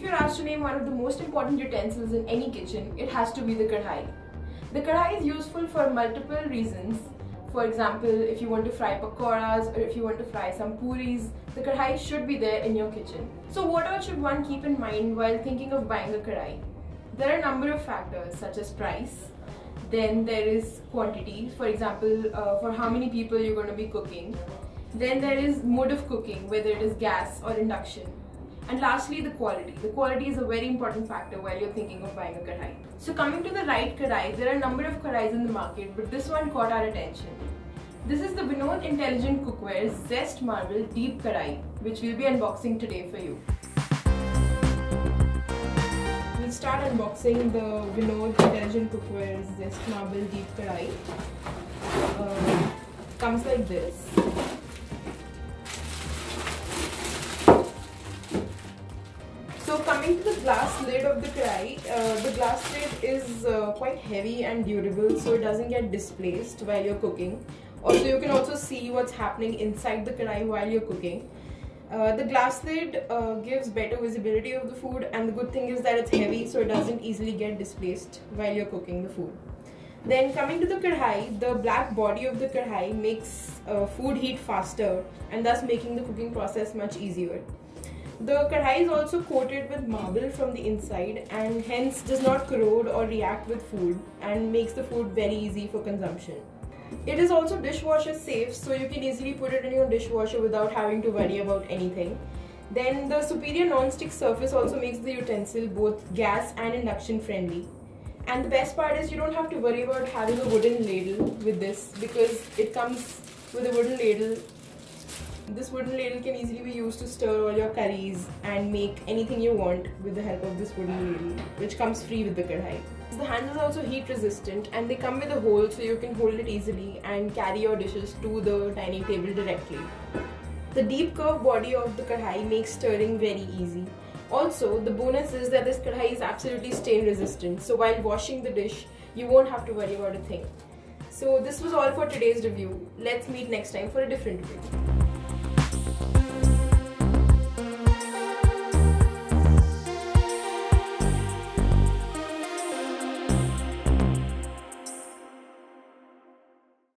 if you're asked to name one of the most important utensils in any kitchen, it has to be the kadhai. The kadhai is useful for multiple reasons. For example, if you want to fry pakoras or if you want to fry some puris, the kadhai should be there in your kitchen. So what all should one keep in mind while thinking of buying a kadhai? There are a number of factors such as price. Then there is quantity, for example, for how many people you're going to be cooking. Then there is mode of cooking, whether it is gas or induction. And lastly, the quality. The quality is a very important factor while you're thinking of buying a kadhai. So coming to the right kadhai, there are a number of kadhais in the market, but this one caught our attention. This is the Vinod Intelligent Cookware Zest Marble Deep Kadhai, which we'll be unboxing today for you. We'll start unboxing the Vinod Intelligent Cookware Zest Marble Deep Kadhai. Comes like this. So coming to the glass lid of the kadhai, the glass lid is quite heavy and durable, so it doesn't get displaced while you're cooking. Also, you can also see what's happening inside the kadhai while you're cooking. The glass lid gives better visibility of the food, and the good thing is that it's heavy, so it doesn't easily get displaced while you're cooking the food. Then coming to the kadhai, the black body of the kadhai makes food heat faster and thus making the cooking process much easier. The kadhai is also coated with marble from the inside and hence does not corrode or react with food and makes the food very easy for consumption. It is also dishwasher safe, so you can easily put it in your dishwasher without having to worry about anything. Then the superior non-stick surface also makes the utensil both gas and induction friendly. And the best part is you don't have to worry about having a wooden ladle with this because it comes with a wooden ladle. This wooden ladle can easily be used to stir all your curries and make anything you want with the help of this wooden ladle, which comes free with the kadhai. The handles are also heat resistant and they come with a hole so you can hold it easily and carry your dishes to the dining table directly. The deep curved body of the kadhai makes stirring very easy. Also, the bonus is that this kadhai is absolutely stain resistant, so while washing the dish, you won't have to worry about a thing. So this was all for today's review. Let's meet next time for a different review.